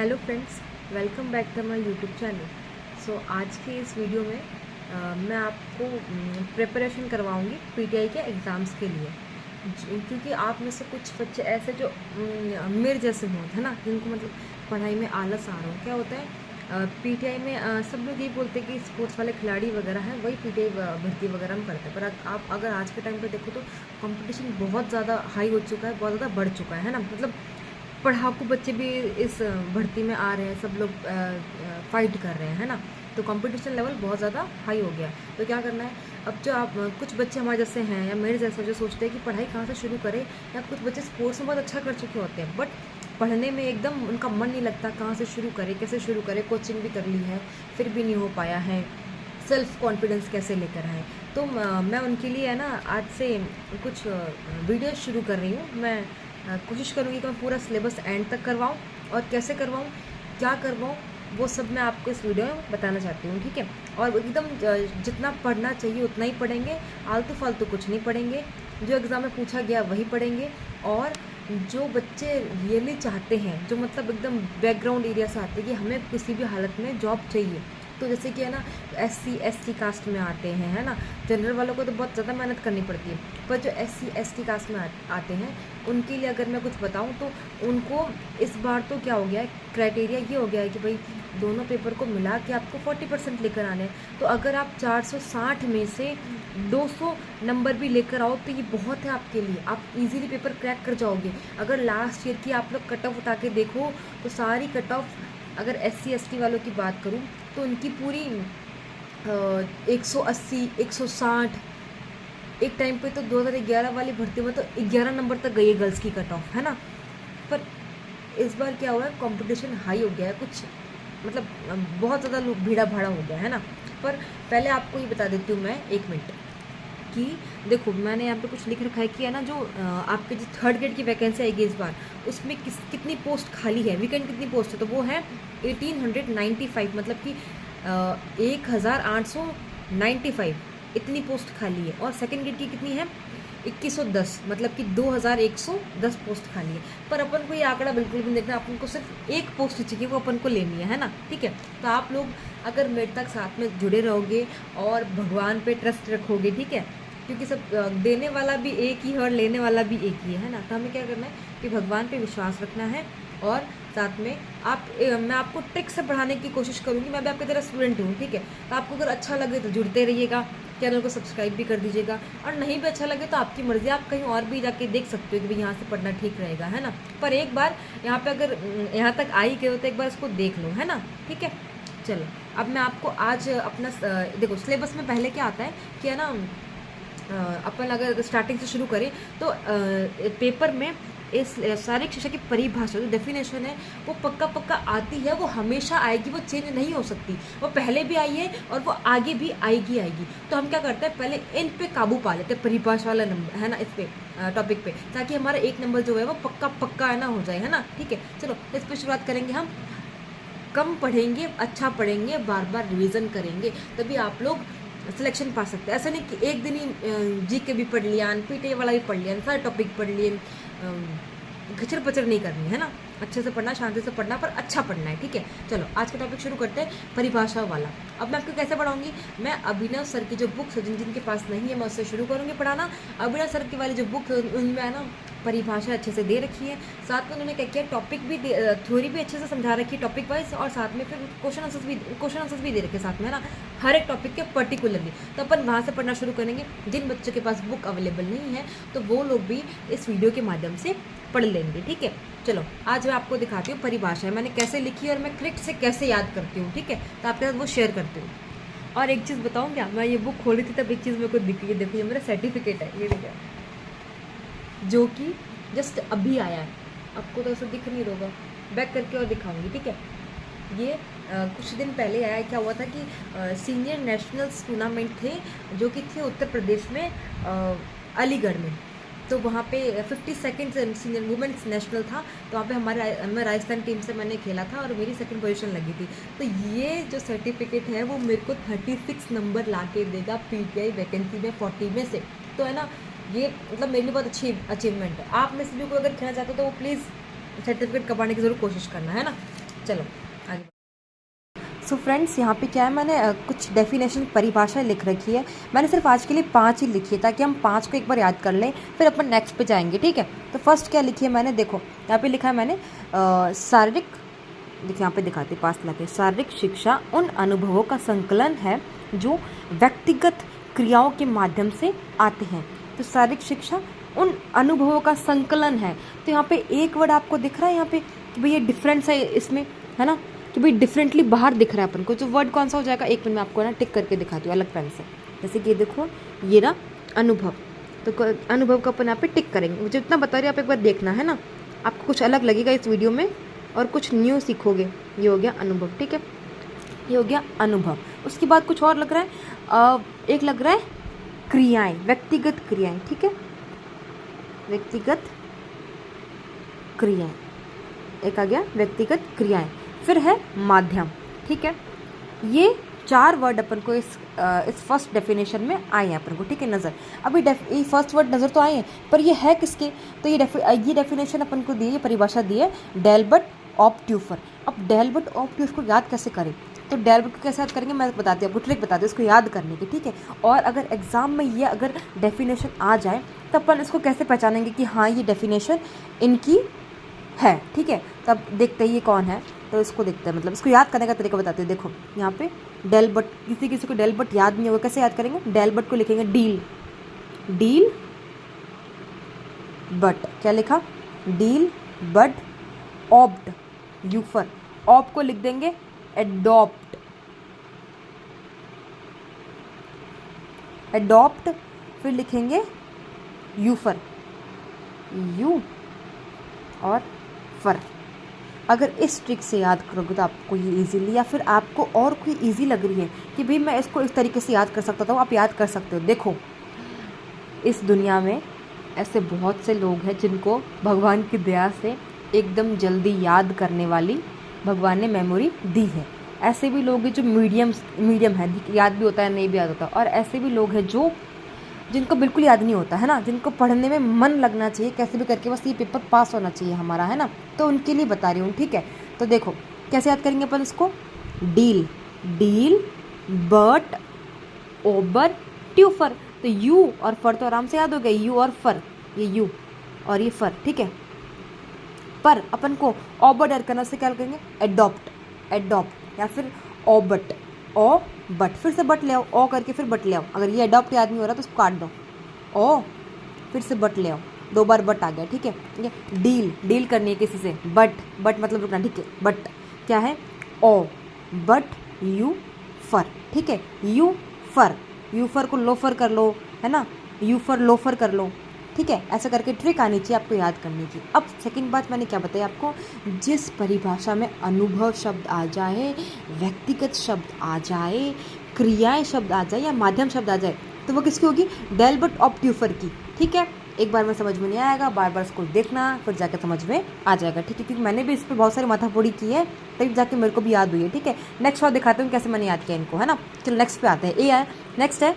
Hello friends, welcome back to my YouTube channel. आज के इस वीडियो में मैं आपको प्रिपरेशन करवाऊंगी पीटीआई के एग्ज़ाम्स के लिए। क्योंकि आप में से कुछ बच्चे ऐसे जो मेरे जैसे हों, है ना, जिनको मतलब पढ़ाई में आलस आ रहा हो। क्या होता है पीटीआई में सब लोग ये बोलते हैं कि स्पोर्ट्स वाले खिलाड़ी वगैरह हैं वही पीटीआई भर्ती वगैरह हम करते हैं। पर आप अगर आज के टाइम पे देखो तो कंपटीशन बहुत ज़्यादा हाई हो चुका है, बहुत ज़्यादा बढ़ चुका है ना। मतलब पढ़ाकू बच्चे भी इस भर्ती में आ रहे हैं, सब लोग फाइट कर रहे हैं, है ना। तो कंपटीशन लेवल बहुत ज़्यादा हाई हो गया। तो क्या करना है, अब जो आप कुछ बच्चे हमारे जैसे हैं या मेरे जैसे जो सोचते हैं कि पढ़ाई कहाँ से शुरू करें, या कुछ बच्चे स्पोर्ट्स में बहुत अच्छा कर चुके होते हैं बट पढ़ने में एकदम उनका मन नहीं लगता, कहाँ से शुरू करें, कैसे शुरू करें। कोचिंग भी कर ली है फिर भी नहीं हो पाया है, सेल्फ कॉन्फिडेंस कैसे लेकर आए। तो मैं उनके लिए है ना आज से कुछ वीडियो शुरू कर रही हूँ। मैं कोशिश करूँगी कि मैं पूरा सिलेबस एंड तक करवाऊँ, और कैसे करवाऊँ, क्या करवाऊँ, वो सब मैं आपको इस वीडियो में बताना चाहती हूँ, ठीक है। और एकदम जितना पढ़ना चाहिए उतना ही पढ़ेंगे, आलतू फालतू कुछ नहीं पढ़ेंगे। जो एग्ज़ाम में पूछा गया वही पढ़ेंगे। और जो बच्चे रियली चाहते हैं, जो मतलब एकदम बैकग्राउंड एरिया से आते हैं कि हमें किसी भी हालत में जॉब चाहिए, तो जैसे कि है ना SC ST कास्ट में आते हैं, है ना। जनरल वालों को तो बहुत ज़्यादा मेहनत करनी पड़ती है, पर जो SC ST कास्ट में आते हैं उनके लिए अगर मैं कुछ बताऊं तो उनको इस बार तो क्या हो गया है, क्राइटेरिया ये हो गया है कि भाई दोनों पेपर को मिला के आपको 40% लेकर आने हैं। तो अगर आप 460 में से 200 नंबर भी लेकर आओ तो ये बहुत है आपके लिए, आप इजीली पेपर क्रैक कर जाओगे। अगर लास्ट ईयर की आप लोग कट ऑफ उठा के देखो तो सारी कट ऑफ, अगर SC ST वालों की बात करूं तो उनकी पूरी 180 160, एक टाइम पे तो 2011 वाली भर्ती में तो 11 नंबर तक गई है गर्ल्स की कट ऑफ, है ना। पर इस बार क्या हुआ है, कंपटीशन हाई हो गया है, कुछ मतलब बहुत ज़्यादा भीड़ा भाड़ा हो गया है ना। पर पहले आपको ये बता देती हूँ मैं, एक मिनट, कि देखो मैंने यहाँ पे कुछ लिख रखा है कि है ना, जो आपके जो थर्ड ग्रेड की वैकेंसी आएगी इस बार, उसमें कितनी पोस्ट खाली है, वीकेंड कितनी पोस्ट है, तो वो है 1895, मतलब कि 1895 इतनी पोस्ट खाली है। और सेकेंड ग्रेड की कितनी है, 2110, मतलब कि 2110 पोस्ट खाली है। पर अपन को ये आंकड़ा बिल्कुल भी नहीं देखना, अपन को सिर्फ एक पोस्ट चाहिए, वो अपन को लेनी है ना, ठीक है। तो आप लोग अगर मेरे तक साथ में जुड़े रहोगे और भगवान पे ट्रस्ट रखोगे, ठीक है, क्योंकि सब देने वाला भी एक ही है और लेने वाला भी एक ही है ना। तो हमें क्या करना है कि भगवान पे विश्वास रखना है, और साथ में मैं आपको ट्रिक से पढ़ाने की कोशिश करूँगी। मैं भी आपकी तरह स्टूडेंट हूँ, ठीक है। तो आपको अगर अच्छा लगे तो जुड़ते रहिएगा, चैनल को सब्सक्राइब भी कर दीजिएगा, और नहीं भी अच्छा लगे तो आपकी मर्ज़ी, आप कहीं और भी जाके देख सकते हो कि भाई यहाँ से पढ़ना ठीक रहेगा, है ना। पर एक बार यहाँ पे अगर यहाँ तक आ ही गए हो तो एक बार इसको देख लो, है ना, ठीक है। चलो अब मैं आपको आज अपना देखो सिलेबस में पहले क्या आता है कि है ना, अपन अगर स्टार्टिंग से शुरू करें तो पेपर में इस शारीरिक शिक्षा की परिभाषा, जो डेफिनेशन है, वो पक्का पक्का आती है, वो हमेशा आएगी, वो चेंज नहीं हो सकती। वो पहले भी आई है और वो आगे भी आएगी। तो हम क्या करते हैं, पहले इन पे काबू पा लेते हैं, परिभाषा वाला नंबर, है ना, इस पे टॉपिक पे, ताकि हमारा एक नंबर जो है वो पक्का पक्का है ना हो जाए, है ना, ठीक है। चलो इस पर शुरुआत करेंगे हम। कम पढ़ेंगे, अच्छा पढ़ेंगे, बार बार रिवीजन करेंगे, तभी आप लोग सिलेक्शन पा सकते हैं। ऐसा नहीं कि एक दिन ही GK भी पढ़ लिया, पीटीआई वाला भी पढ़ लिया, सारे टॉपिक पढ़ लिए, घचर पचर नहीं करनी है ना। अच्छे से पढ़ना, शांति से पढ़ना, पर अच्छा पढ़ना है, ठीक है। चलो आज का टॉपिक शुरू करते हैं, परिभाषा वाला। अब मैं आपको कैसे पढ़ाऊंगी, मैं अभिनव सर की जो बुक जिनके पास नहीं है मैं उससे शुरू करूँगी पढ़ाना। अभिनव सर की वाली जो बुक उनमें है ना परिभाषा अच्छे से दे रखी है, साथ में उन्होंने क्या किया, टॉपिक भी थ्योरी भी अच्छे से समझा रखी है टॉपिक वाइज, और साथ में फिर क्वेश्चन आंसर्स भी दे रखे साथ में, है ना, हर एक टॉपिक के पर्टिकुलरली। तो अपन वहाँ से पढ़ना शुरू करेंगे। जिन बच्चों के पास बुक अवेलेबल नहीं है तो वो लोग भी इस वीडियो के माध्यम से पढ़ लेंगे, ठीक है। चलो आज मैं आपको दिखाती हूँ परिभाषा मैंने कैसे लिखी और मैं क्रिक से कैसे याद करती हूँ, ठीक है। तो आपके साथ वो शेयर करती हूँ। और एक चीज़ बताऊँ क्या, मैं ये बुक खोली थी तब एक चीज़ मेरे को दिखी है, देखो ये मेरा सर्टिफिकेट है, ये देखिए, जो कि जस्ट अभी आया है। आपको तो ऐसा दिख नहीं रहा होगा, बैक करके और दिखाऊंगी, ठीक है। ये कुछ दिन पहले आया। क्या हुआ था कि सीनियर नेशनल्स टूर्नामेंट थे जो कि थे उत्तर प्रदेश में, अलीगढ़ में। तो वहाँ पे 52nd सीनियर वुमेन्स नेशनल था, तो वहाँ पे मैं राजस्थान टीम से मैंने खेला था और मेरी सेकंड पोजीशन लगी थी। तो ये जो सर्टिफिकेट है वो मेरे को 36 नंबर ला के देगा पीटीआई वैकेंसी में 40 में से। तो है ना, ये मतलब मेरे लिए बहुत अच्छी अचीवमेंट है। आप में से भी कोई अगर खेलना चाहते हो तो वो प्लीज़ सर्टिफिकेट कमाने की ज़रूर कोशिश करना, है ना। चलो आगे। सो फ्रेंड्स, यहाँ पे क्या है, मैंने कुछ डेफिनेशन परिभाषा लिख रखी है। मैंने सिर्फ आज के लिए 5 ही लिखी है ताकि हम 5 को एक बार याद कर लें, फिर अपन नेक्स्ट पे जाएंगे, ठीक है। तो फर्स्ट क्या लिखी है मैंने, देखो यहाँ पे लिखा है मैंने शारीरिक, देखिए यहाँ पे दिखाते पास लाके, शारीरिक शिक्षा उन अनुभवों का संकलन है जो व्यक्तिगत क्रियाओं के माध्यम से आते हैं। तो शारीरिक शिक्षा उन अनुभवों का संकलन है। तो यहाँ पे एक वर्ड आपको दिख रहा है यहाँ पे कि भाई ये डिफरेंस है इसमें, है ना, कि भाई डिफरेंटली बाहर दिख रहा है अपन को। जो वर्ड कौन सा हो जाएगा, एक मिनट में आपको ना टिक करके दिखाती हूँ अलग पेन से। जैसे कि ये देखो, ये रहा अनुभव, तो अनुभव का अपन यहाँ पे टिक करेंगे। मुझे इतना बता रही आप एक बार देखना, है ना, आपको कुछ अलग लगेगा इस वीडियो में और कुछ न्यू सीखोगे। ये हो गया अनुभव, ठीक है, ये हो गया अनुभव। उसके बाद कुछ और लग रहा है, एक लग रहा है क्रियाएं, व्यक्तिगत क्रियाएं, ठीक है, व्यक्तिगत क्रियाएं, एक आ गया व्यक्तिगत क्रियाएं। फिर है माध्यम, ठीक है। ये 4 वर्ड अपन को इस फर्स्ट डेफिनेशन में आए हैं अपन को, ठीक है, नज़र। अभी ये फर्स्ट वर्ड नज़र तो आए हैं, पर ये है किसके, तो ये डेफिनेशन अपन को दी है, ये परिभाषा दी है डेल्बर्ट ऑप्ट्यूफर। अब डेल्बर्ट ऑप्ट्यूफर को याद कैसे करें, तो डेल्बर्ट को कैसे याद करेंगे मैं बताती हूँ, आपको ट्रिक बताती हूँ इसको याद करने की, ठीक है। और अगर एग्जाम में ये अगर डेफिनेशन आ जाए तो अपन इसको कैसे पहचानेंगे कि हाँ ये डेफिनेशन इनकी है, ठीक है। तब देखते हैं ये कौन है, तो इसको देखते हैं, मतलब इसको याद करने का तरीका बताते हैं। देखो यहाँ पे डेल्बर्ट, किसी को डेल्बर्ट याद नहीं होगा, कैसे याद करेंगे, डेल्बर्ट को लिखेंगे डील, डील बट, क्या लिखा, डील बट ऑप्ट, यूफर, ऑप को लिख देंगे एडॉप्ट, एडॉप्ट, फिर लिखेंगे यूफर, यू और फर। अगर इस ट्रिक से याद करोगे तो आपको ये इजीली, या फिर आपको और कोई इजी लग रही है कि भाई मैं इसको इस तरीके से याद कर सकता था, आप याद कर सकते हो। देखो इस दुनिया में ऐसे बहुत से लोग हैं जिनको भगवान की दया से एकदम जल्दी याद करने वाली भगवान ने मेमोरी दी है। ऐसे भी लोग हैं जो मीडियम है, याद भी होता है नहीं भी याद होता, और ऐसे भी लोग हैं जिनको बिल्कुल याद नहीं होता, है ना, जिनको पढ़ने में मन लगना चाहिए कैसे भी करके, बस ये पेपर पास होना चाहिए हमारा, है ना, तो उनके लिए बता रही हूँ, ठीक है। तो देखो कैसे याद करेंगे अपन इसको, डील, डील बट ओबर ट्यूफर, तो यू और फर तो आराम से याद हो गए, यू और फर, ये यू और ये फर, ठीक है। पर अपन को ओबर ऐड करना से क्या करेंगे, एडॉप्ट, एडॉप्ट, या फिर ओबट, ओ बट, फिर से बट ले आओ, ओ करके फिर बट ले आओ। अगर ये अडॉप्ट याद नहीं हो रहा तो उसको काट दो, ओ फिर से बट ले आओ, 2 बार बट आ गया, ठीक है। ठीक है, डील, डील करनी है किसी से, बट, बट मतलब रुकना, ठीक है, बट क्या है, ओ बट यू फर, ठीक है, यू फर को लोफर कर लो, है ना, यू फर लोफर कर लो, ठीक है। ऐसा करके ट्रिक आनी चाहिए आपको याद करने की। अब सेकंड बात मैंने क्या बताया आपको, जिस परिभाषा में अनुभव शब्द आ जाए, व्यक्तिगत शब्द आ जाए, क्रियाएं शब्द आ जाए या माध्यम शब्द आ जाए, तो वो किसकी होगी, डेल्बर्ट ऑप्ट्यूफर की, ठीक है। एक बार में समझ में नहीं आएगा, बार बार इसको देखना, फिर जाकर समझ में आ जाएगा, ठीक है, क्योंकि मैंने भी इस पर बहुत सारी माथाफोड़ी की है, तभी जाके मेरे को भी याद हुई है, ठीक है। नेक्स्ट और दिखाते हूँ कैसे मैंने याद किया इनको, है ना। चलो नेक्स्ट पे आते हैं, ए है नेक्स्ट है,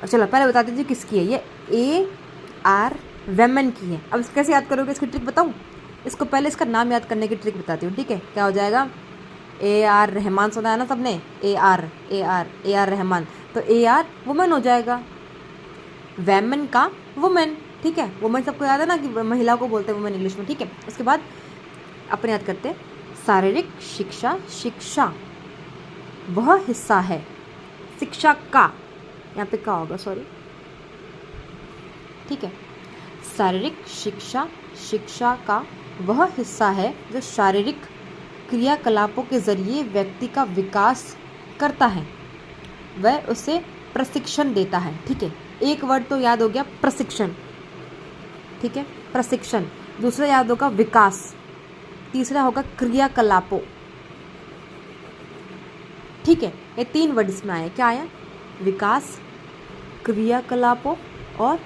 चलो पहले बता दीजिए किसकी है, ये ए आर वेमन की है। अब इसको कैसे याद करोगे, इसकी ट्रिक बताऊँ, इसको पहले इसका नाम याद करने की ट्रिक बताती हूँ, ठीक है। क्या हो जाएगा, ए आर रहमान सुना है ना सबने, ए आर रहमान, तो ए आर वुमेन हो जाएगा, वेमन का वुमेन, ठीक है। वुमेन सबको याद है ना कि महिला को बोलते हैं वुमेन इंग्लिश में, ठीक है। उसके बाद अपन याद करते हैं शारीरिक शिक्षा, शिक्षा वह हिस्सा है, शिक्षा का, यहाँ पे का होगा, सॉरी, ठीक है। शारीरिक शिक्षा, शिक्षा का वह हिस्सा है जो शारीरिक क्रियाकलापों के जरिए व्यक्ति का विकास करता है, वह उसे प्रशिक्षण देता है, ठीक है। एक वर्ड तो याद हो गया प्रशिक्षण, ठीक है, प्रशिक्षण। दूसरा याद होगा विकास, तीसरा होगा क्रियाकलापों, ठीक है। ये 3 वर्ड इसमें आए, क्या आया, विकास, क्रियाकलापों और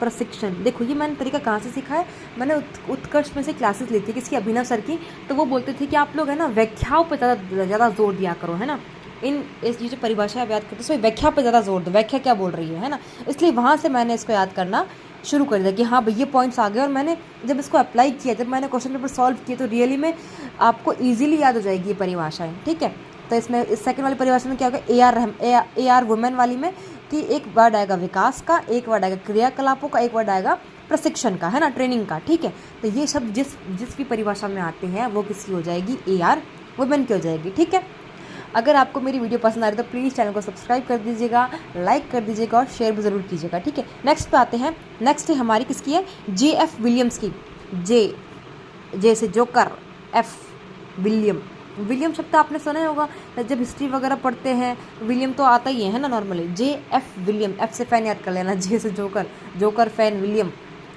प्रशिक्षण। देखो ये मैंने तरीका कहाँ से सीखा है, मैंने उत्कर्ष में से क्लासेस ली थी किसकी, अभिनव सर की। तो वो बोलते थे कि आप लोग है ना व्याख्याओं पर ज़्यादा जोर दिया करो, है ना, ये जो परिभाषा याद करते हैं व्याख्या पर ज़्यादा जोर दो, व्याख्या क्या बोल रही है ना, इसलिए वहाँ से मैंने इसको याद करना शुरू कर दिया कि हाँ भाई ये पॉइंट्स आ गए, और मैंने जब इसको अप्लाई किया, जब मैंने क्वेश्चन पेपर सॉल्व किए, तो रियली में आपको ईजिली याद हो जाएगी ये परिभाषाएँ, ठीक है। तो इसमें इस सेकंड वाली परिभाषा में क्या होगा, ए आर वुमेन वाली में कि एक वर्ड आएगा विकास का, एक वर्ड आएगा क्रियाकलापों का, एक वर्ड आएगा प्रशिक्षण का, है ना, ट्रेनिंग का, ठीक है। तो ये सब जिस भी परिभाषा में आते हैं वो किसकी हो जाएगी, ए आर वुमेन की हो जाएगी, ठीक है। अगर आपको मेरी वीडियो पसंद आ रही है तो प्लीज़ चैनल को सब्सक्राइब कर दीजिएगा, लाइक कर दीजिएगा और शेयर भी ज़रूर कीजिएगा, ठीक है। नेक्स्ट पे आते हैं। नेक्स्ट है हमारी किसकी है, जे एफ विलियम्स की। जे से जोकर, एफ विलियम। विलियम शब्द आपने सुना ही होगा जब हिस्ट्री वगैरह पढ़ते हैं, विलियम तो आता ही है ना नॉर्मली। जे एफ विलियम, एफ से फैन याद कर लेना, जे से joker, joker fan William,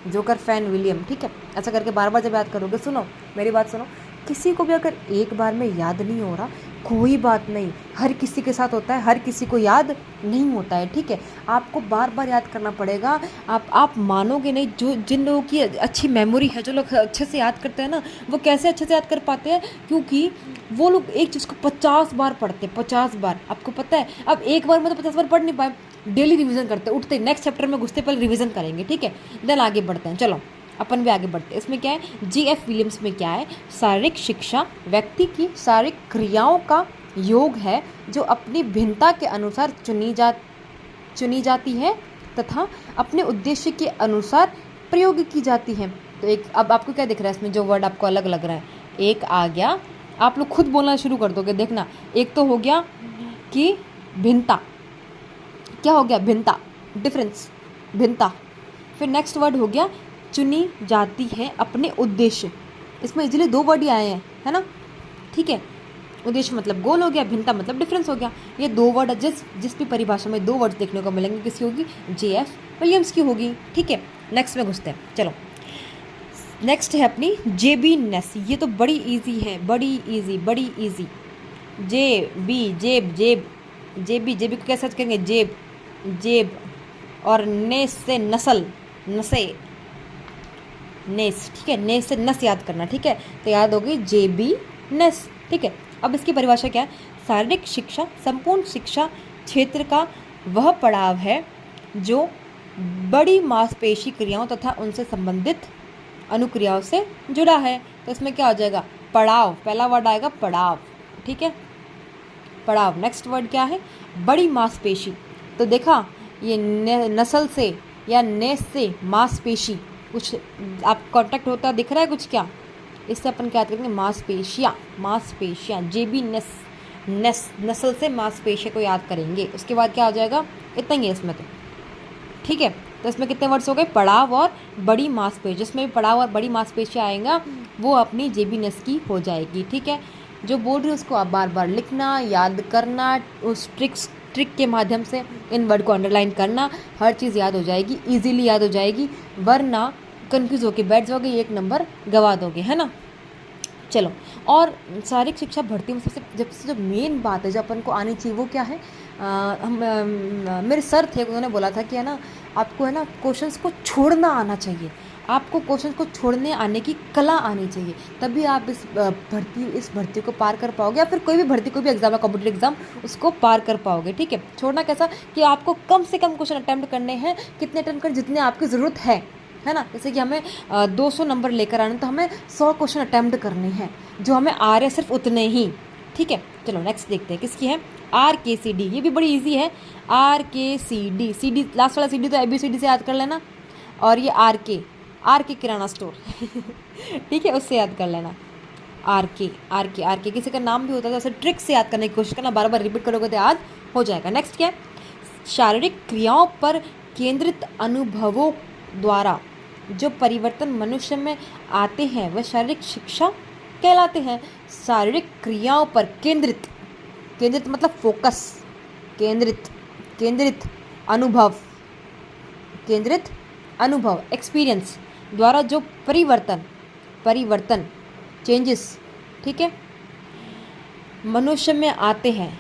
joker fan William, ठीक है। ऐसा करके बार बार जब याद करोगे, सुनो मेरी बात सुनो, किसी को भी अगर एक बार में याद नहीं हो रहा कोई बात नहीं, हर किसी के साथ होता है, हर किसी को याद नहीं होता है, ठीक है। आपको बार बार याद करना पड़ेगा। आप मानोगे नहीं, जो जिन लोगों की अच्छी मेमोरी है, जो लोग अच्छे से याद करते हैं ना, वो कैसे अच्छे से याद कर पाते हैं, क्योंकि वो लोग एक चीज़ को 50 बार पढ़ते हैं, 50 बार। आपको पता है, अब एक बार में तो 50 बार पढ़ नहीं पाए, डेली रिविज़न करते, उठते नेक्स्ट चैप्टर में घुसते पहले रिविज़न करेंगे, ठीक है, देन आगे बढ़ते हैं। चलो अपन भी आगे बढ़ते हैं। इसमें क्या है, जी एफ विलियम्स में क्या है, शारीरिक शिक्षा व्यक्ति की शारीरिक क्रियाओं का योग है जो अपनी भिन्नता के अनुसार चुनी जाती है तथा अपने उद्देश्य के अनुसार प्रयोग की जाती है। तो एक, अब आपको क्या दिख रहा है इसमें, जो वर्ड आपको अलग लग रहा है, एक आ गया, आप लोग खुद बोलना शुरू कर दोगे, देखना। एक तो हो गया कि भिन्नता, क्या हो गया, भिन्नता, डिफरेंस, भिन्नता। फिर नेक्स्ट वर्ड हो गया चुनी जाती है अपने उद्देश्य। इसमें इजीली 2 वर्ड ही आए हैं, है ना, ठीक है। उद्देश्य मतलब गोल हो गया, भिन्नता मतलब डिफरेंस हो गया। ये 2 वर्ड जिस भी परिभाषा में 2 वर्ड देखने को मिलेंगे, किसकी होगी, जे एफ विलियम्स की होगी, ठीक है। नेक्स्ट में घुसते हैं, चलो। नेक्स्ट है अपनी जे बी नेस। ये तो बड़ी इजी है, बड़ी इजी। जे बी को कैसे सर्च करेंगे, जेब और नेस से नस्ल, नसे, नेस, ठीक है, नेस से नस याद करना, ठीक है। तो याद होगी जे बी नेस, ठीक है। अब इसकी परिभाषा क्या है, शारीरिक शिक्षा संपूर्ण शिक्षा क्षेत्र का वह पड़ाव है जो बड़ी मांसपेशी क्रियाओं तथा उनसे संबंधित अनुक्रियाओं से जुड़ा है। तो इसमें क्या हो जाएगा, पड़ाव, पहला वर्ड आएगा पड़ाव, ठीक है, पड़ाव। नेक्स्ट वर्ड क्या है, बड़ी मांसपेशी। तो देखा, ये नस्ल से या नेस से मांसपेशी, कुछ आप कांटेक्ट होता दिख रहा है कुछ, क्या इससे अपन क्या करेंगे, मांसपेशियाँ, जे बी नस्ल से मांसपेशियों को याद करेंगे। उसके बाद क्या हो जाएगा, इतना ही है इसमें तो, ठीक है। तो इसमें कितने वर्ड्स हो गए, पड़ाव और बड़ी मांसपेशी। जिसमें भी पड़ाव और बड़ी मांसपेशियाँ आएगा वो अपनी जे बी नस की हो जाएगी, ठीक है। जो बोल रही है उसको आप बार बार लिखना, याद करना, उस ट्रिक के माध्यम से इन वर्ड को अंडरलाइन करना, हर चीज़ याद हो जाएगी, इजीली याद हो जाएगी, वरना कंफ्यूज होके बैठ जाओगे, 1 नंबर गवा दोगे, है ना। चलो, और शारीरिक शिक्षा भर्ती में सबसे जो मेन बात है जो अपन को आनी चाहिए वो क्या है, मेरे सर थे, उन्होंने बोला था कि है ना, आपको है ना क्वेश्चंस को छोड़ना आना चाहिए, आपको क्वेश्चन को छोड़ने आने की कला आनी चाहिए, तभी आप इस भर्ती को पार कर पाओगे, या फिर कोई भी भर्ती, कोई भी एग्जाम है, कॉम्पिटिटिव एग्जाम, उसको पार कर पाओगे, ठीक है। छोड़ना कैसा, कि आपको कम से कम क्वेश्चन अटैम्प्ट करने हैं, कितने अटैम्प्ट करें, जितने आपकी ज़रूरत है ना। जैसे कि हमें 200 नंबर लेकर आने, तो हमें 100 क्वेश्चन अटैम्प्ट करने हैं, जो हमें आ रहे हैं सिर्फ उतने ही, ठीक है। चलो नेक्स्ट देखते हैं किसकी है, RKCD। ये भी बड़ी इजी है, RKCD, CD लास्ट वाला CD तो ABCD से याद कर लेना, और ये RK किराना स्टोर ठीक है, उससे याद कर लेना, RK किसी का नाम भी होता है, तो ट्रिक से याद करने की कोशिश करना, बार बार रिपीट करोगे तो याद हो जाएगा। नेक्स्ट क्या है, शारीरिक क्रियाओं पर केंद्रित अनुभवों द्वारा जो परिवर्तन मनुष्य में आते हैं वह शारीरिक शिक्षा कहलाते हैं। शारीरिक क्रियाओं पर केंद्रित मतलब फोकस, केंद्रित अनुभव एक्सपीरियंस द्वारा जो परिवर्तन चेंजेस, ठीक है, मनुष्य में आते हैं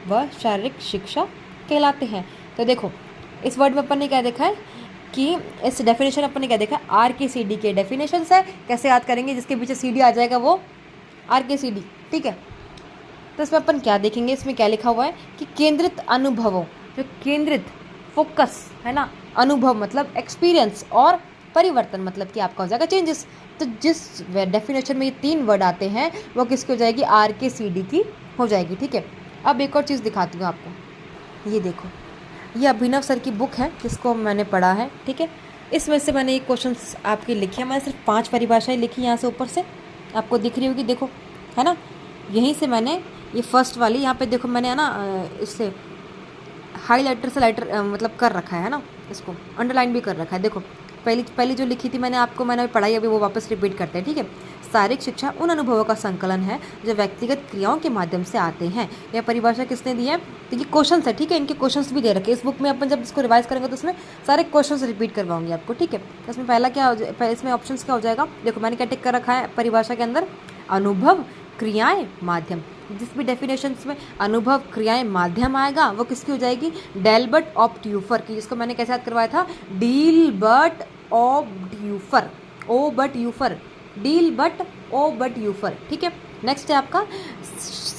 वह शारीरिक शिक्षा कहलाते हैं। तो देखो, इस वर्ड में अपन ने क्या देखा है कि इस डेफिनेशन अपन ने क्या देखा, RKCD के डेफिनेशन है, कैसे याद करेंगे, जिसके पीछे CD आ जाएगा वो RKCD, ठीक है। तो इसमें अपन क्या देखेंगे, इसमें क्या लिखा हुआ है कि केंद्रित अनुभवों, जो केंद्रित फोकस है ना, अनुभव मतलब एक्सपीरियंस, और परिवर्तन मतलब कि आपका हो जाएगा चेंजेस। तो जिस डेफिनेशन में ये 3 वर्ड आते हैं वो किसकी हो जाएगी, RKCD की हो जाएगी। ठीक है, अब एक और चीज़ दिखाती हूँ आपको। ये देखो, ये अभिनव सर की बुक है जिसको मैंने पढ़ा है। ठीक है, इसमें से मैंने ये क्वेश्चंस आपके लिखे हैं। मैंने सिर्फ 5 परिभाषाएं लिखी यहाँ से, ऊपर से आपको दिख रही होगी, देखो है ना। यहीं से मैंने ये फर्स्ट वाली यहाँ पे देखो मैंने है ना इससे हाईलाइटर से लाइटर मतलब कर रखा है ना, इसको अंडरलाइन भी कर रखा है। देखो पहली जो लिखी थी मैंने पढ़ाई, अभी वो वापस रिपीट करते हैं। ठीक है, शारीरिक शिक्षा उन अनुभवों का संकलन है जो व्यक्तिगत क्रियाओं के माध्यम से आते हैं। यह परिभाषा किसने दी है, तो ये क्वेश्चंस है। ठीक है, इनके क्वेश्चंस भी दे रखे हैं इस बुक में। अपन जब इसको रिवाइज करेंगे तो उसमें सारे क्वेश्चंस रिपीट करवाऊंगी आपको। ठीक है, तो इसमें पहला क्या हो जाए, इसमें ऑप्शन क्या हो जाएगा, देखो मैंने क्या टिक कर रखा है परिभाषा के अंदर, अनुभव क्रियाएं माध्यम। जिस भी डेफिनेशंस में अनुभव क्रियाएं माध्यम आएगा वो किसकी हो जाएगी, डेल्बर्ट ऑब्ट्यूफर की, जिसको मैंने कैसे याद करवाया था, डीलबर्ट ऑब्ट्यूफर, ओबर्ट्यूफर, डीलबर्ट ओबर्ट्यूफर। ठीक है, नेक्स्ट है आपका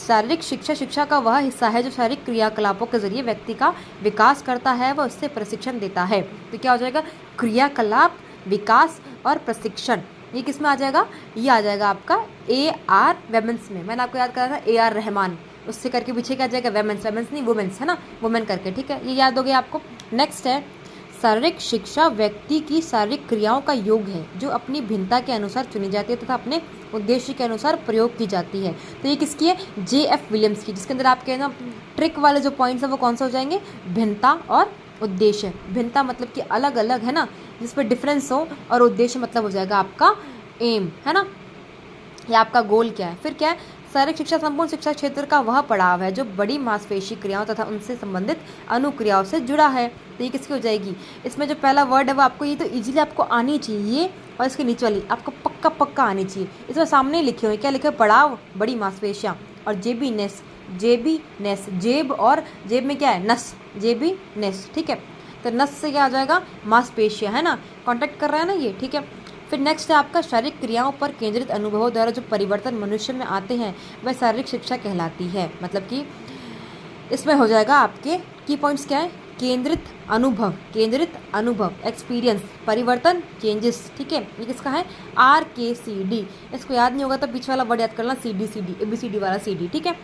शारीरिक शिक्षा। शिक्षा का वह हिस्सा है जो शारीरिक क्रियाकलापों के जरिए व्यक्ति का विकास करता है व उससे प्रशिक्षण देता है। तो क्या हो जाएगा, क्रियाकलाप, विकास और प्रशिक्षण। ये किस में आ जाएगा, ये आ जाएगा आपका AR वेमेंस में। मैंने आपको याद करा था AR रहमान, उससे करके पीछे क्या आ जाएगा, वेमेंस, वेमेंस नहीं वुमेन्स है ना, वुमेन करके। ठीक है, ये याद हो गया आपको। नेक्स्ट है शारीरिक शिक्षा व्यक्ति की शारीरिक क्रियाओं का योग है जो अपनी भिन्नता के अनुसार चुनी जाती है तथा अपने उद्देश्य के अनुसार प्रयोग की जाती है। तो ये किसकी है, JF विलियम्स की, जिसके अंदर आपके ना ट्रिक वाले जो पॉइंट्स हैं वो कौन सा हो जाएंगे, भिन्नता और उद्देश्य। भिन्नता मतलब कि अलग अलग है ना, जिस पर डिफरेंस हो, और उद्देश्य मतलब हो जाएगा आपका एम, है ना, या आपका गोल क्या है। फिर क्या है, शारीरिक शिक्षा संपूर्ण शिक्षा क्षेत्र का वह पड़ाव है जो बड़ी मांसपेशी क्रियाओं तथा उनसे संबंधित अनुक्रियाओं से जुड़ा है। तो ये किसकी हो जाएगी, इसमें जो पहला वर्ड है वो आपको, ये तो इजीली आपको आनी चाहिए, और इसके नीचे वाली आपको पक्का पक्का आनी चाहिए। इसमें सामने लिखे हुए क्या लिखे, पड़ाव, बड़ी मांसपेशियाँ, और जेबीनेस, जेबीनेस, जेब, और जेब में क्या है, नस, जेबीनेस। ठीक है, तो नस से क्या आ जाएगा, मांसपेशियाँ, है ना, कॉन्टैक्ट कर रहा है ना ये। ठीक है, फिर नेक्स्ट है आपका शारीरिक क्रियाओं पर केंद्रित अनुभवों द्वारा जो परिवर्तन मनुष्य में आते हैं वह शारीरिक शिक्षा कहलाती है। मतलब कि इसमें हो जाएगा आपके की पॉइंट्स क्या है, केंद्रित अनुभव, एक्सपीरियंस, परिवर्तन, चेंजेस। ठीक है, ये किसका है, RKCD। इसको याद नहीं होगा तो पीछे वाला वर्ड याद करना, CDCD, ABCD वाला CD। ठीक है,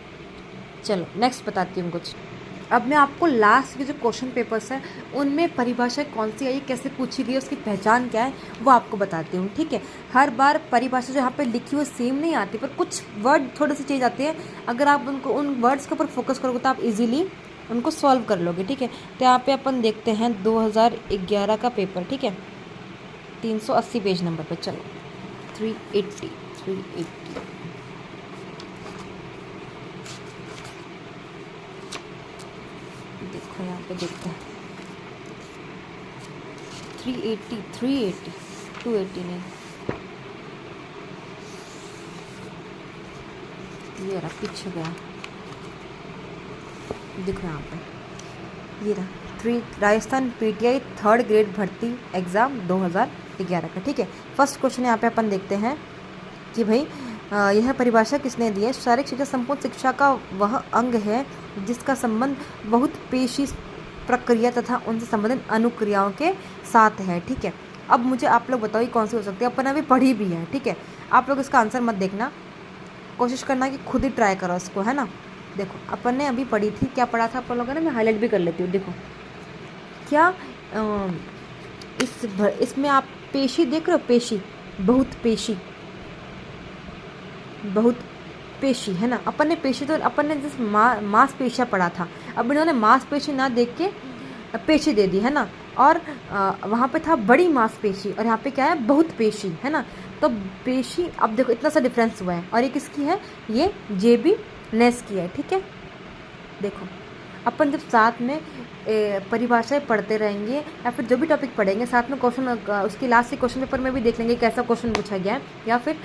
चलो नेक्स्ट बताती हूँ कुछ। अब मैं आपको लास्ट के जो क्वेश्चन पेपर्स हैं उनमें परिभाषा कौन सी आई, कैसे पूछी गई, उसकी पहचान क्या है वो आपको बताती हूँ। ठीक है, हर बार परिभाषा जो यहाँ पे लिखी हुई सेम नहीं आती, पर कुछ वर्ड थोड़े से चेंज आते हैं। अगर आप उनको उन वर्ड्स के ऊपर फोकस करोगे तो आप इजीली उनको सॉल्व कर लोगे। ठीक है, तो यहाँ पे अपन देखते हैं 2011 का पेपर। ठीक है, 380 पेज नंबर पर, चलो 380 देखो यहाँ पे देखते हैं 380 280 नहीं, ये रहा पीछे गया, देखो यहाँ पे ये रहा राजस्थान PTI 3rd ग्रेड भर्ती एग्ज़ाम 2011 का। ठीक है, फर्स्ट क्वेश्चन यहाँ पे अपन देखते हैं कि भाई यह परिभाषा किसने दी है, शारीरिक शिक्षा संपूर्ण शिक्षा का वह अंग है जिसका संबंध बहुत पेशी प्रक्रिया तथा उनसे संबंधित अनुक्रियाओं के साथ है। ठीक है, अब मुझे आप लोग बताओ कौन सी हो सकती है, अपन अभी पढ़ी भी है। ठीक है, आप लोग इसका आंसर मत देखना, कोशिश करना कि खुद ही ट्राई करो इसको, है ना। देखो अपन ने अभी पढ़ी थी, क्या पढ़ा था अपन लोगों ने, मैं हाईलाइट भी कर लेती हूँ। देखो क्या इसमें आप पेशी देख रहे हो, पेशी, बहुत पेशी है ना। अपन ने पेशी तो अपन ने जिस मांसपेशियाँ पढ़ा था, अब इन्होंने मांसपेशी ना देख के पेशी दे दी है ना, और वहाँ पे था बड़ी मांसपेशी और यहाँ पे क्या है, बहुत पेशी है ना। तो पेशी, अब देखो इतना सा डिफरेंस हुआ है, और ये किसकी है, ये जेबीनेस की है। ठीक है, देखो अपन जब साथ में परिभाषाएं पढ़ते रहेंगे या फिर जो भी टॉपिक पढ़ेंगे साथ में क्वेश्चन, उसकी लास्ट के क्वेश्चन पेपर में भी देख लेंगे कैसा क्वेश्चन पूछा गया है, या फिर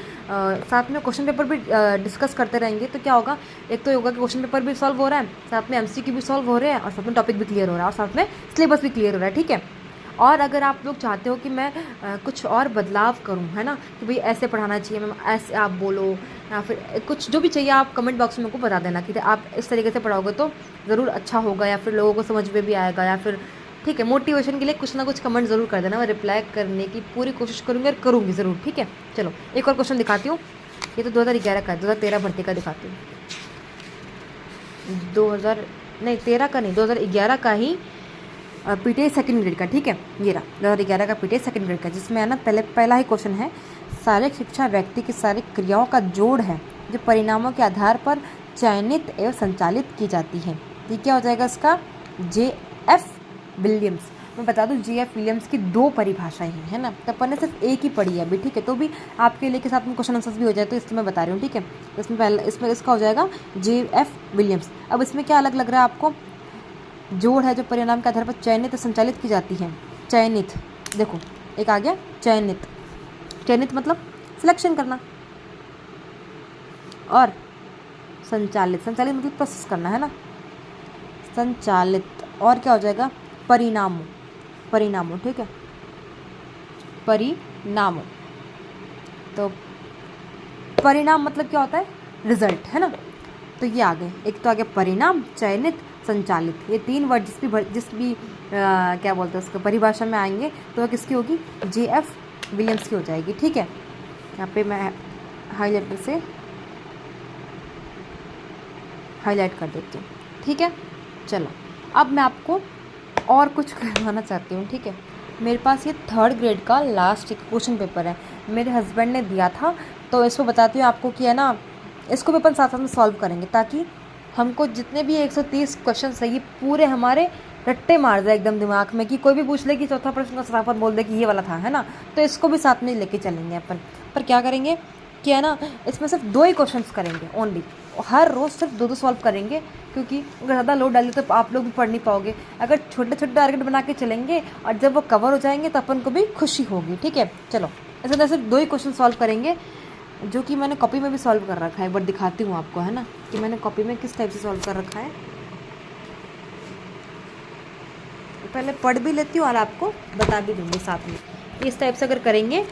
साथ में क्वेश्चन पेपर भी डिस्कस करते रहेंगे। तो क्या होगा, एक तो होगा कि क्वेश्चन पेपर भी सॉल्व हो रहा है, साथ में MCQ भी सॉल्व हो रहे हैं, और साथ में टॉपिक भी क्लियर हो रहा है, और साथ में सिलेबस भी क्लियर हो रहा है। ठीक है, और अगर आप लोग चाहते हो कि मैं कुछ और बदलाव करूं, है ना, कि भाई ऐसे पढ़ाना चाहिए मैम, ऐसे आप बोलो, या फिर कुछ जो भी चाहिए आप कमेंट बॉक्स में मेरे को बता देना कि आप इस तरीके से पढ़ाओगे तो ज़रूर अच्छा होगा, या फिर लोगों को समझ में भी आएगा, या फिर ठीक है। मोटिवेशन के लिए कुछ ना कुछ कमेंट ज़रूर कर देना, मैं रिप्लाई करने की पूरी कोशिश करूँगी और करूँगी ज़रूर, ठीक है। चलो एक और क्वेश्चन दिखाती हूँ। ये तो 2011 का है, 2013 भर्ती का दिखाती हूँ। 2013 का नहीं, 2011 का ही पीटीआई सेकंड ग्रेड का, ठीक है। ये रहा 2011 का पीटीआई सेकंड ग्रेड का, जिसमें है ना पहला ही क्वेश्चन है, शारीरिक शिक्षा व्यक्ति की शारीरिक क्रियाओं का जोड़ है जो परिणामों के आधार पर चयनित एवं संचालित की जाती है। ये क्या हो जाएगा इसका? J.F. विलियम्स। मैं बता दूं J.F. विलियम्स की 2 परिभाषाएं हैं, है ना, तो अपन ने सिर्फ एक ही पढ़ी है अभी, ठीक है। तो भी आपके लिए के साथ में क्वेश्चन आंसर्स भी हो जाए तो इसलिए मैं बता रही हूँ, ठीक है। इसमें पहला इसमें इसका हो जाएगा J.F. विलियम्स। अब इसमें क्या अलग लग रहा है आपको? जोड़ है जो परिणाम के आधार पर चयनित और संचालित की जाती है। चयनित, देखो एक आ गया चयनित। चयनित मतलब सिलेक्शन करना, और संचालित, संचालित मतलब प्रोसेस करना, है ना, संचालित। और क्या हो जाएगा? परिणामों, परिणामों, ठीक है, परिणामों। तो परिणाम मतलब क्या होता है? रिजल्ट, है ना। तो ये आ गए, एक तो आ गया परिणाम, चयनित, संचालित। ये 3 वर्ड जिस भी क्या बोलते हैं उसको परिभाषा में आएंगे तो वह किसकी होगी? J.F. विलियम्स की हो जाएगी, ठीक है। यहाँ पे मैं हाईलाइटर से हाईलाइट कर देती हूँ, ठीक है। चलो अब मैं आपको और कुछ करवाना चाहती हूँ, ठीक है। मेरे पास ये 3rd ग्रेड का लास्ट एक क्वेश्चन पेपर है, मेरे हस्बैंड ने दिया था, तो इसको बताती हूँ आपको कि है ना, इसको भी अपन साथ साथ में सॉल्व करेंगे ताकि हमको जितने भी 130 क्वेश्चन है ये पूरे हमारे रट्टे मार जाए एकदम दिमाग में, कि कोई भी पूछ ले कि चौथा प्रश्न का सराफत बोल दे कि ये वाला था, है ना। तो इसको भी साथ में लेके चलेंगे अपन। पर क्या करेंगे कि है ना, इसमें सिर्फ 2 ही क्वेश्चंस करेंगे ओनली, हर रोज़ सिर्फ 2 सॉल्व करेंगे, क्योंकि अगर ज़्यादा लोड डाले तो आप लोग भी पढ़ नहीं पाओगे। अगर छोटे छोटे टारगेट बना के चलेंगे और जब वो कवर हो जाएंगे तो अपन को भी खुशी होगी, ठीक है। चलो ऐसे तो सिर्फ 2 ही क्वेश्चन सॉल्व करेंगे, जो कि मैंने कॉपी में भी सॉल्व कर रखा है। एक बार दिखाती हूँ आपको, है ना, कि मैंने कॉपी में किस टाइप से सॉल्व कर रखा है। पहले पढ़ भी लेती हूँ और आपको बता भी दूँगी साथ में। इस टाइप से अगर करेंगे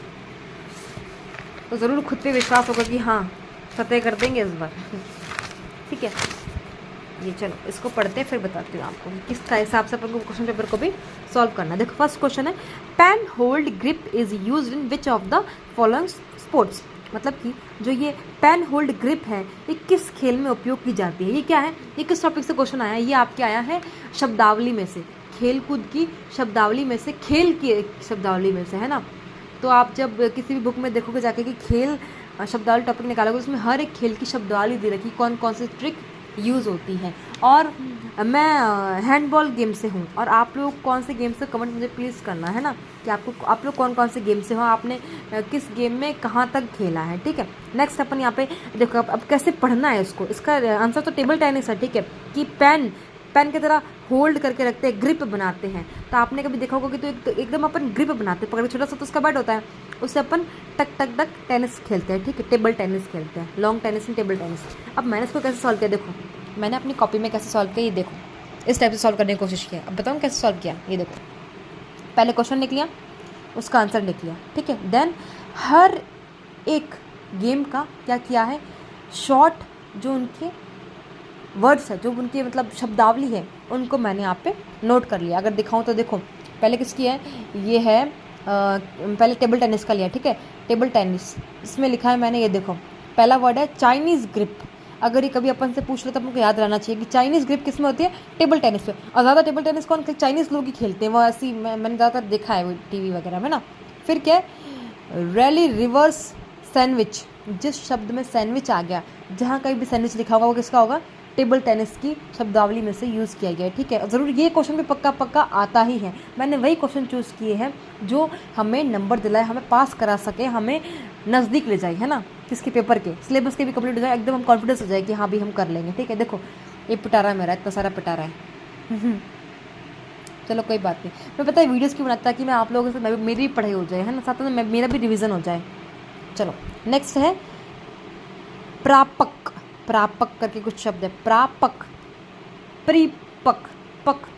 तो ज़रूर खुद पे विश्वास होगा कि हाँ फतेह कर देंगे इस बार, ठीक है। ये चलो इसको पढ़ते हैं, फिर बताती हूँ आपको किस हिसाब से अपन को क्वेश्चन पेपर को भी सॉल्व करना है। देखो फर्स्ट क्वेश्चन है, pen hold grip is used in which of the following sports. मतलब कि जो ये पेन होल्ड ग्रिप है ये किस खेल में उपयोग की जाती है। ये क्या है, ये किस टॉपिक से क्वेश्चन आया है? ये आपके आया है शब्दावली में से, खेल कूद की शब्दावली में से, खेल की शब्दावली में से, है ना। तो आप जब किसी भी बुक में देखोगे जाके कि खेल शब्दावली टॉपिक निकालोगे, उसमें हर एक खेल की शब्दावली दे रखी, कौन कौन से ट्रिक यूज़ होती हैं। और मैं हैंडबॉल गेम से हूँ, और आप लोग कौन से गेम से कमेंट मुझे प्लीज़ करना, है ना, कि आप लोग कौन कौन से गेम से हो, आपने किस गेम में कहाँ तक खेला है, ठीक है। नेक्स्ट अपन यहाँ पे देखो अब कैसे पढ़ना है इसको। इसका आंसर तो टेबल टेनिस है, ठीक है, कि पेन की तरह होल्ड करके रखते हैं, ग्रिप बनाते हैं। तो आपने कभी देखा होगा कि तो एकदम अपन ग्रिप बनाते हैं, पकड़ छोटा सा तो उसका बैट होता है, उससे अपन टक टक टक टेनिस खेलते हैं, ठीक है, टेबल टेनिस खेलते हैं, long tennis and table tennis. अब मैंने इसको कैसे सॉल्व किया, देखो मैंने अपनी कॉपी में कैसे सॉल्व किया, ये देखो इस टाइप से सॉल्व करने की कोशिश किया। अब बताऊँ कैसे सॉल्व किया, ये देखो पहले क्वेश्चन लिख लिया, उसका आंसर लिख लिया, ठीक है। देन हर एक गेम का क्या किया है, शॉर्ट जो उनके वर्ड्स है, जो उनके मतलब शब्दावली है, उनको मैंने यहाँ पे नोट कर लिया। अगर दिखाऊँ तो देखो पहले किसकी है, ये है पहले टेबल टेनिस का लिया, ठीक है, टेबल टेनिस। इसमें लिखा है मैंने, ये देखो पहला वर्ड है चाइनीज़ ग्रिप। अगर ये कभी अपन से पूछ लो तो अपन को याद रहना चाहिए कि चाइनीज़ ग्रिप किस में होती है, टेबल टेनिस पे। और ज़्यादा टेबल टेनिस कौन चाइनीज़ लोग ही खेलते हैं, वो ऐसी मैंने ज़्यादातर देखा है वो टीवी वगैरह में ना। फिर क्या है, रैली रिवर्स सैंडविच। जिस शब्द में सैंडविच आ गया, जहाँ कहीं भी सैंडविच लिखा होगा वो किसका होगा, टेबल टेनिस की शब्दावली में से यूज़ किया गया है, ठीक है। ज़रूर ये क्वेश्चन भी पक्का आता ही है। मैंने वही क्वेश्चन चूज़ किए हैं जो हमें नंबर दिलाए, हमें पास करा सके, हमें नज़दीक ले जाए, है ना, किसके पेपर के सिलेबस के भी कंप्लीट हो जाए, एकदम हम कॉन्फिडेंस हो जाए कि हाँ भी हम कर लेंगे, ठीक है। देखो ये पिटारा मेरा इतना सारा पिटारा है चलो कोई बात नहीं, मैं पता है वीडियोस क्यों बनाता कि मैं आप लोगों से मेरी भी पढ़ाई हो जाए, है ना, साथ में मेरा भी रिवीजन हो जाए। चलो नेक्स्ट है प्रापक। प्रापक करके कुछ शब्द है, प्रापक, परिपक,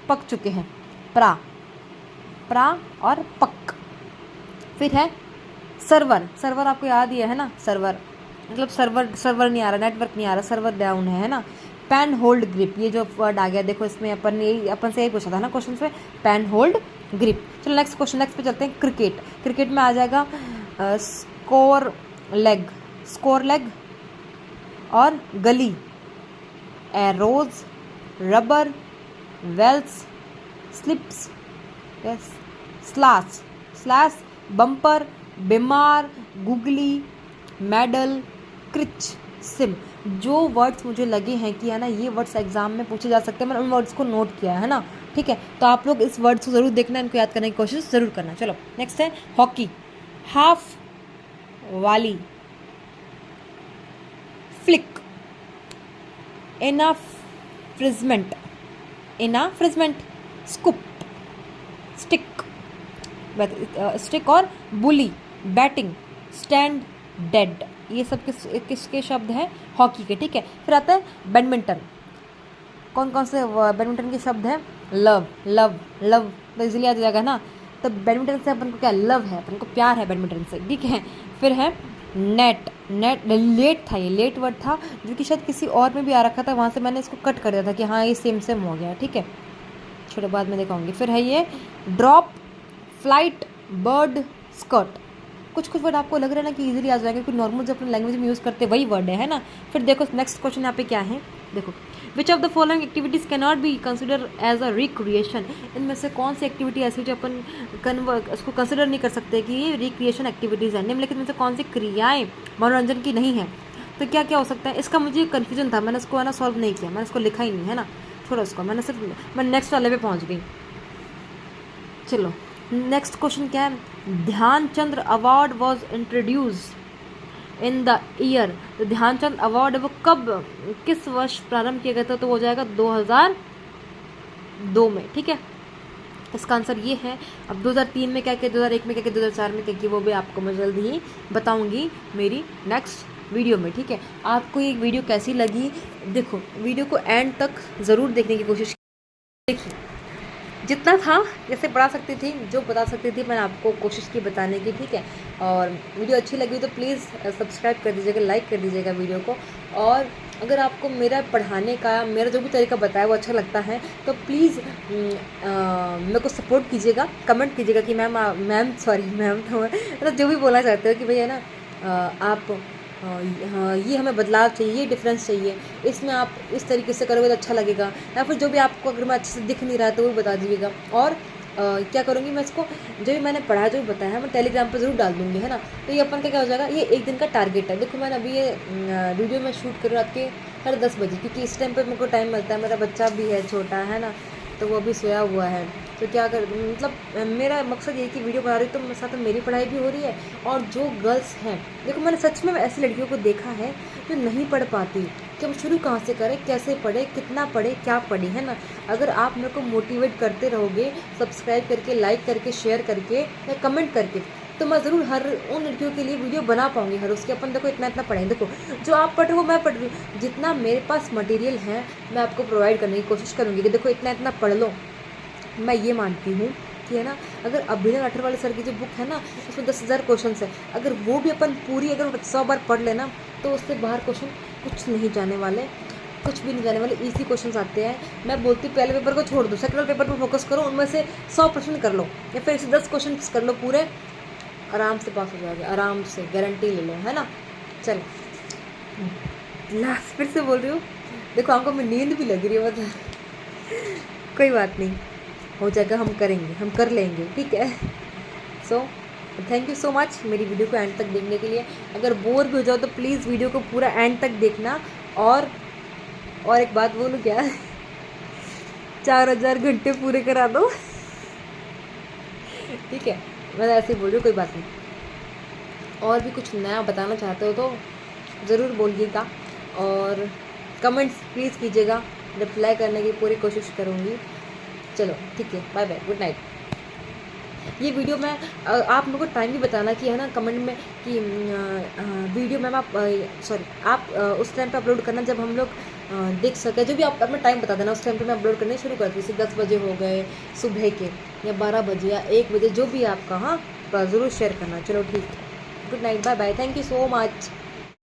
पक चुके हैं, प्रा और पक। फिर है सर्वर। आपको याद ही है ना, सर्वर मतलब सर्वर नहीं आ रहा, नेटवर्क नहीं आ रहा, सर्वर डाउन है ना। पेन होल्ड ग्रिप, ये जो वर्ड आ गया देखो इसमें अपन से यही पूछा था ना क्वेश्चन में, पेन होल्ड ग्रिप। चलो नेक्स्ट क्वेश्चन, नेक्स्ट पे चलते हैं। क्रिकेट, क्रिकेट में आ जाएगा स्कोर लेग और गली, एरोज, रबर, वेल्स, स्लिप्स, यस, स्लैश, बम्पर, बीमार, गुगली, मेडल, क्रिच, सिम। जो वर्ड्स मुझे लगे हैं कि है ना ये वर्ड्स एग्जाम में पूछे जा सकते हैं, मैंने उन वर्ड्स को नोट किया है ना, ठीक है। तो आप लोग इस वर्ड्स को ज़रूर देखना, इनको याद करने की कोशिश ज़रूर करना। चलो नेक्स्ट है हॉकी, हाफ वाली, फ्लिक, इनाफ्रिजमेंट, स्कूप, स्टिक और बुली, बैटिंग, स्टैंड, डेड। ये सब किसके शब्द हैं? हॉकी के, ठीक है। फिर आता है बैडमिंटन, कौन कौन से बैडमिंटन के शब्द हैं? लव तो इजीली आ जाएगा ना। तो बैडमिंटन से अपन को क्या लव है, अपन को प्यार है बैडमिंटन से, ठीक है। फिर है नेट, लेट था, ये लेट वर्ड था जो कि शायद किसी और में भी आ रखा था, वहाँ से मैंने इसको कट कर दिया था कि हाँ ये सेम हो गया, ठीक है। छोटे बाद में दिखाऊंगी। फिर है ये ड्रॉप, फ्लाइट, बर्ड, स्कर्ट। कुछ वर्ड आपको लग रहा है ना कि इजीली आ जाएगा क्योंकि नॉर्मल जो अपने लैंग्वेज में यूज़ करते वही वर्ड है ना। फिर देखो नेक्स्ट क्वेश्चन यहाँ पे क्या है, देखो which of the following activities can not be consider as a recreation. इनमें से कौन सी एक्टिविटी ऐसी जो अपन उसको कंसिडर नहीं कर सकते कि ये रिक्रिएशन एक्टिविटीज़ है। निम्नलिखित में से कौन सी क्रियाएं मनोरंजन की नहीं है? तो क्या क्या हो सकता है? इसका मुझे कन्फ्यूजन था, मैंने इसको है ना सॉल्व नहीं किया, मैंने इसको लिखा ही नहीं है ना, छोड़ो उसको, मैं नेक्स्ट वाले पे पहुँच गई। चलो नेक्स्ट क्वेश्चन क्या है, Dhyan Chandra award was introduce in the year. तो ध्यानचंद अवार्ड वो कब, किस वर्ष प्रारंभ किया गया था? तो हो जाएगा 2002 में, ठीक है। इसका आंसर ये है। अब 2003 में क्या किया, 2001 में क्या किया, 2004 में क्या किया, वो भी आपको मैं जल्द ही बताऊंगी मेरी नेक्स्ट वीडियो में, ठीक है। आपको ये वीडियो कैसी लगी? देखो वीडियो को एंड तक ज़रूर देखने की कोशिश देखिए, जितना था जैसे पढ़ा सकती थी, जो बता सकती थी मैंने आपको कोशिश की बताने की, ठीक है। और वीडियो अच्छी लगी तो प्लीज़ सब्सक्राइब कर दीजिएगा, लाइक कर दीजिएगा वीडियो को। और अगर आपको मेरा पढ़ाने का, मेरा जो भी तरीका बताया वो अच्छा लगता है तो प्लीज़ मेरे को सपोर्ट कीजिएगा, कमेंट कीजिएगा कि मैम तो मतलब जो भी बोलना चाहते हो कि भैया ना आप हाँ ये हमें बदलाव चाहिए, ये डिफरेंस चाहिए, इसमें आप इस तरीके से करोगे तो अच्छा लगेगा, या फिर जो भी आपको अगर मैं अच्छे से दिख नहीं रहा तो वो बता दीजिएगा। और क्या करूँगी मैं इसको, जो भी मैंने पढ़ा जो भी बताया है मैं टेलीग्राम पर ज़रूर डाल दूँगी, है ना। तो ये अपन का क्या हो जाएगा, ये एक दिन का टारगेट है। देखो मैंने अभी ये वीडियो में शूट करूँ रात के 10:30 बजे, क्योंकि इस टाइम पर मेरे को टाइम मिलता है, मेरा बच्चा भी है छोटा, है ना, तो वो अभी सोया हुआ है। तो क्या कर, मतलब मेरा मकसद ये कि वीडियो बना रही तो साथ में मेरी पढ़ाई भी हो रही है। और जो गर्ल्स हैं, देखो मैंने सच में ऐसी लड़कियों को देखा है जो नहीं पढ़ पाती कि हम शुरू कहाँ से करें, कैसे पढ़े, कितना पढ़े, क्या पढ़े, है ना। अगर आप मेरे को मोटिवेट करते रहोगे सब्सक्राइब करके, लाइक करके, शेयर करके या कमेंट करके, तो मैं ज़रूर हर उन लड़कियों के लिए वीडियो बना पाऊँगी। हर उसके अपन देखो इतना पढ़ेंगे, देखो जो आप पढ़ रहे हो मैं पढ़ रही हूँ, जितना मेरे पास मटेरियल है मैं आपको प्रोवाइड करने की कोशिश करूँगी कि देखो इतना पढ़ लो। मैं ये मानती हूँ कि है ना, अगर अभिनव अठरवाले सर की जो बुक है ना उसमें 10,000 क्वेश्चन है, अगर वो भी अपन पूरी अगर 100 बार पढ़ लेना तो उससे बाहर क्वेश्चन कुछ नहीं जाने वाले, कुछ भी नहीं जाने वाले, ईजी क्वेश्चन आते हैं। मैं बोलती हूँ पहले पेपर को छोड़ दो, सेकंड पेपर पर फोकस करो, उनमें से 100 प्रश्न कर लो या फिर 10 क्वेश्चन कर लो पूरे, आराम से पास हो जाओगे, आराम से गारंटी ले लो, है ना। चलो लास्ट फिर से बोल रही हूँ, देखो आंखों में नींद भी लग रही है, मतलब कोई बात नहीं, हो जाएगा, हम करेंगे, हम कर लेंगे, ठीक है। So thank you so much मेरी वीडियो को एंड तक देखने के लिए। अगर बोर भी हो जाओ तो प्लीज़ वीडियो को पूरा एंड तक देखना। और एक बात बोलूँ क्या 4000 घंटे पूरे करा दो ठीक है, मैं ऐसे ही बोल रही हूँ, कोई बात नहीं। और भी कुछ नया बताना चाहते हो तो ज़रूर बोलिएगा और कमेंट्स प्लीज़ कीजिएगा, रिप्लाई करने की पूरी कोशिश करूँगी। चलो ठीक है, बाय बाय, गुड नाइट। ये वीडियो मैं आप लोगों को टाइम भी बताना कि है ना कमेंट में कि वीडियो मैम आप आप उस टाइम पे अपलोड करना जब हम लोग देख सके, जो भी आप अपना टाइम बता देना, उस टाइम पे मैं अपलोड करने शुरू करती हूँ। जैसे 10 बजे हो गए सुबह के, या 12 बजे या 1 बजे, जो भी आपका, हाँ ज़रूर शेयर करना। चलो ठीक, good night, bye bye, thank you so much.